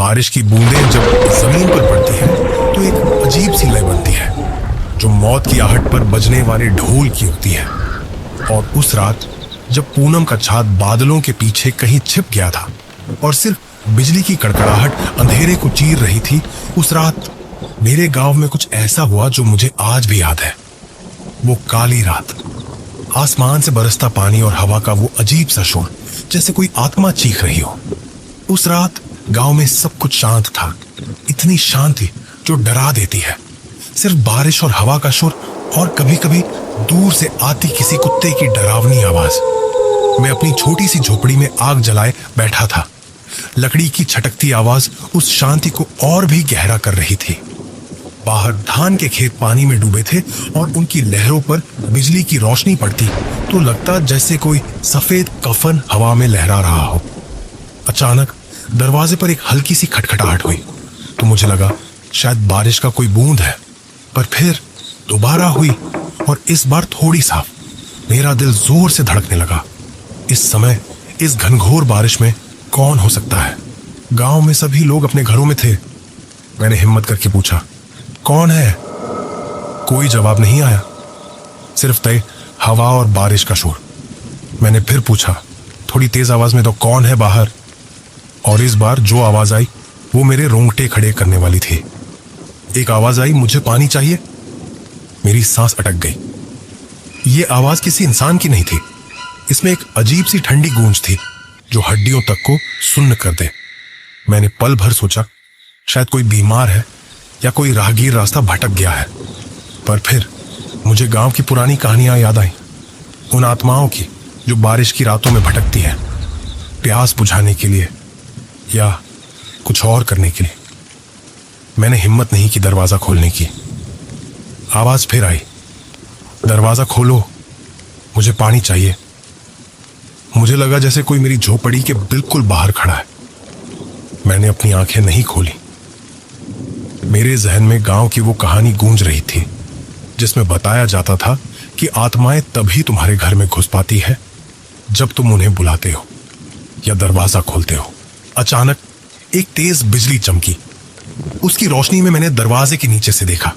बारिश की बूंदें जब जमीन पर पड़ती हैं तो एक अजीब सी लय बनती है जो मौत की आहट पर बजने वाले ढोल की होती है। और उस रात जब पूनम का छात बादलों के पीछे कहीं छिप गया था और सिर्फ बिजली की कड़कड़ाहट अंधेरे को चीर रही थी, उस रात मेरे गांव में कुछ ऐसा हुआ जो मुझे आज भी याद है। वो काली रात, आसमान से बरसता पानी और हवा का वो अजीब सा शोर, जैसे कोई आत्मा चीख रही हो। उस रात गांव में सब कुछ शांत था, इतनी शांति जो डरा देती है। सिर्फ बारिश और हवा का शोर और कभी कभी दूर से आती किसी कुत्ते की डरावनी आवाज। मैं अपनी छोटी सी झोपड़ी में आग जलाए बैठा था। लकड़ी की छटकती आवाज उस शांति को और भी गहरा कर रही थी। बाहर धान के खेत पानी में डूबे थे और उनकी लहरों पर बिजली की रोशनी पड़ती तो लगता जैसे कोई सफेद कफन हवा में लहरा रहा हो। अचानक दरवाजे पर एक हल्की सी खटखटाहट हुई तो मुझे लगा शायद बारिश का कोई बूंद है, पर फिर दोबारा हुई और इस बार थोड़ी साफ। मेरा दिल जोर से धड़कने लगा। इस समय इस घनघोर बारिश में कौन हो सकता है? गांव में सभी लोग अपने घरों में थे। मैंने हिम्मत करके पूछा, कौन है? कोई जवाब नहीं आया, सिर्फ तय हवा और बारिश का शोर। मैंने फिर पूछा थोड़ी तेज आवाज में, तो कौन है बाहर? और इस बार जो आवाज आई वो मेरे रोंगटे खड़े करने वाली थी। एक आवाज आई, मुझे पानी चाहिए। मेरी सांस अटक गई। ये आवाज किसी इंसान की नहीं थी। इसमें एक अजीब सी ठंडी गूंज थी जो हड्डियों तक को सुन्न कर दे। मैंने पल भर सोचा शायद कोई बीमार है या कोई राहगीर रास्ता भटक गया है, पर फिर मुझे गांव की पुरानी कहानियां याद आई, उन आत्माओं की जो बारिश की रातों में भटकती है, प्यास बुझाने के लिए या कुछ और करने के लिए। मैंने हिम्मत नहीं की दरवाजा खोलने की। आवाज फिर आई, दरवाजा खोलो, मुझे पानी चाहिए। मुझे लगा जैसे कोई मेरी झोपड़ी के बिल्कुल बाहर खड़ा है। मैंने अपनी आंखें नहीं खोली। मेरे जहन में गांव की वो कहानी गूंज रही थी जिसमें बताया जाता था कि आत्माएं तभी तुम्हारे घर में घुस पाती है जब तुम उन्हें बुलाते हो या दरवाजा खोलते हो। अचानक एक तेज बिजली चमकी। उसकी रोशनी में मैंने दरवाजे के नीचे से देखा।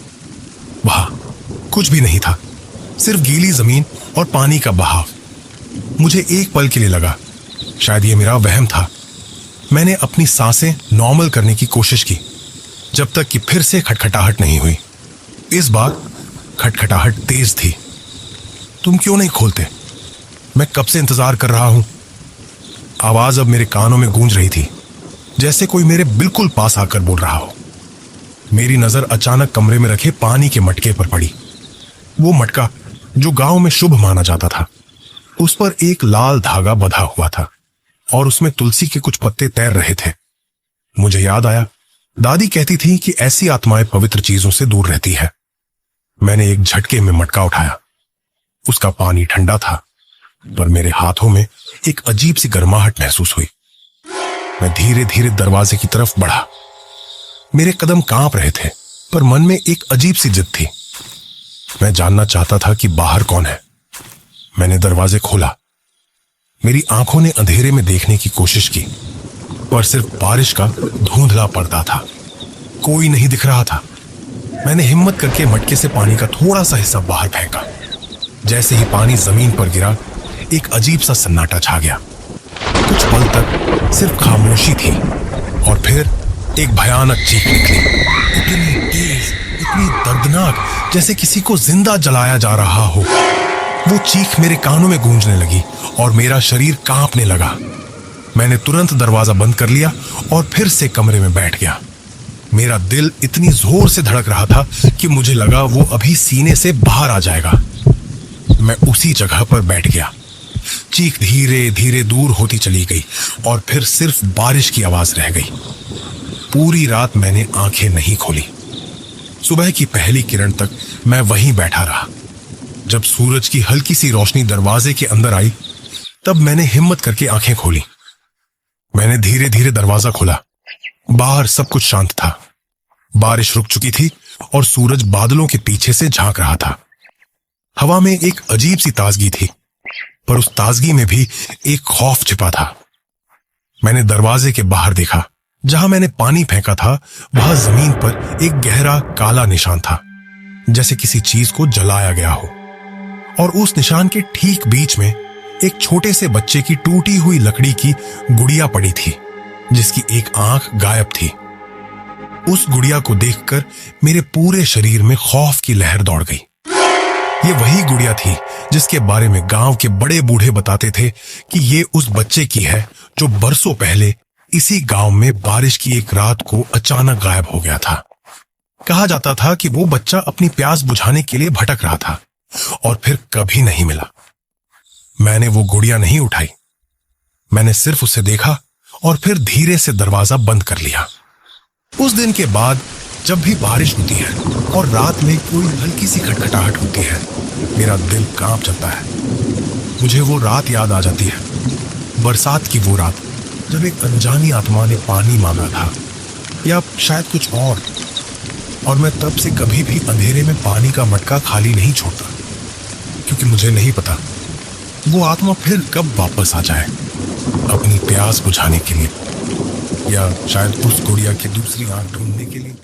वहां कुछ भी नहीं था, सिर्फ गीली जमीन और पानी का बहाव। मुझे एक पल के लिए लगा शायद ये मेरा वहम था। मैंने अपनी सांसें नॉर्मल करने की कोशिश की जब तक कि फिर से खटखटाहट नहीं हुई। इस बार खटखटाहट तेज थी। तुम क्यों नहीं खोलते? मैं कब से इंतजार कर रहा हूं। आवाज अब मेरे कानों में गूंज रही थी, जैसे कोई मेरे बिल्कुल पास आकर बोल रहा हो। मेरी नजर अचानक कमरे में रखे पानी के मटके पर पड़ी। वो मटका जो गांव में शुभ माना जाता था, उस पर एक लाल धागा बंधा हुआ था और उसमें तुलसी के कुछ पत्ते तैर रहे थे। मुझे याद आया, दादी कहती थी कि ऐसी आत्माएं पवित्र चीजों से दूर रहती है। मैंने एक झटके में मटका उठाया। उसका पानी ठंडा था, पर मेरे हाथों में एक अजीब सी गर्माहट महसूस हुई। मैं धीरे धीरे दरवाजे की तरफ बढ़ा। मेरे कदम कांप रहे थे, पर मन में एक अजीब सी जिद थी। मैं जानना चाहता था कि बाहर कौन है। मैंने दरवाजे खोला। मेरी आंखों ने अंधेरे में देखने की कोशिश की, पर सिर्फ बारिश का धुंधला पर्दा था। कोई नहीं दिख रहा था। मैंने हिम्मत करके मटके से पानी का थोड़ा सा हिस्सा बाहर फेंका। जैसे ही पानी जमीन पर गिरा, एक अजीब सा सन्नाटा छा गया। कुछ पल तक सिर्फ खामोशी थी और फिर एक भयानक चीख निकली, इतनी तेज, इतनी दर्दनाक, जैसे किसी को जिंदा जलाया जा रहा हो। वो चीख मेरे कानों में गूंजने लगी और मेरा शरीर कांपने लगा। मैंने तुरंत दरवाजा बंद कर लिया और फिर से कमरे में बैठ गया। मेरा दिल इतनी जोर से धड़क रहा था कि मुझे लगा वो अभी सीने से बाहर आ जाएगा। मैं उसी जगह पर बैठ गया। चीख धीरे धीरे दूर होती चली गई और फिर सिर्फ बारिश की आवाज रह गई। पूरी रात मैंने आंखें नहीं खोली। सुबह की पहली किरण तक मैं वहीं बैठा रहा। जब सूरज की हल्की सी रोशनी दरवाजे के अंदर आई, तब मैंने हिम्मत करके आंखें खोली। मैंने धीरे धीरे दरवाजा खोला। बाहर सब कुछ शांत था। बारिश रुक चुकी थी और सूरज बादलों के पीछे से झांक रहा था। हवा में एक अजीब सी ताजगी थी, पर उस ताजगी में भी एक खौफ छिपा था। मैंने दरवाजे के बाहर देखा, जहां मैंने पानी फेंका था वहां जमीन पर एक गहरा काला निशान था, जैसे किसी चीज को जलाया गया हो। और उस निशान के ठीक बीच में एक छोटे से बच्चे की टूटी हुई लकड़ी की गुड़िया पड़ी थी, जिसकी एक आंख गायब थी। उस गुड़िया को देखकर मेरे पूरे शरीर में खौफ की लहर दौड़ गई। ये वही गुड़िया थी जिसके बारे में गांव के बड़े बूढ़े बताते थे कि ये उस बच्चे की है जो बरसों पहले इसी गांव में बारिश की एक रात को अचानक गायब हो गया था। कहा जाता था कि वो बच्चा अपनी प्यास बुझाने के लिए भटक रहा था और फिर कभी नहीं मिला। मैंने वो गुड़िया नहीं उठाई, मैंने सिर्फ उसे देखा और फिर धीरे से दरवाजा बंद कर लिया। उस दिन के बाद जब भी बारिश होती है और रात में कोई हल्की सी खटखटाहट होती है, मेरा दिल कांप जाता है। मुझे वो रात याद आ जाती है, बरसात की वो रात जब एक अनजानी आत्मा ने पानी मांगा था, या शायद कुछ और मैं तब से कभी भी अंधेरे में पानी का मटका खाली नहीं छोड़ता, क्योंकि मुझे नहीं पता वो आत्मा फिर कब वापस आ जाए अपनी प्यास बुझाने के लिए, या शायद उस गुड़िया की दूसरी आंख ढूंढने के लिए।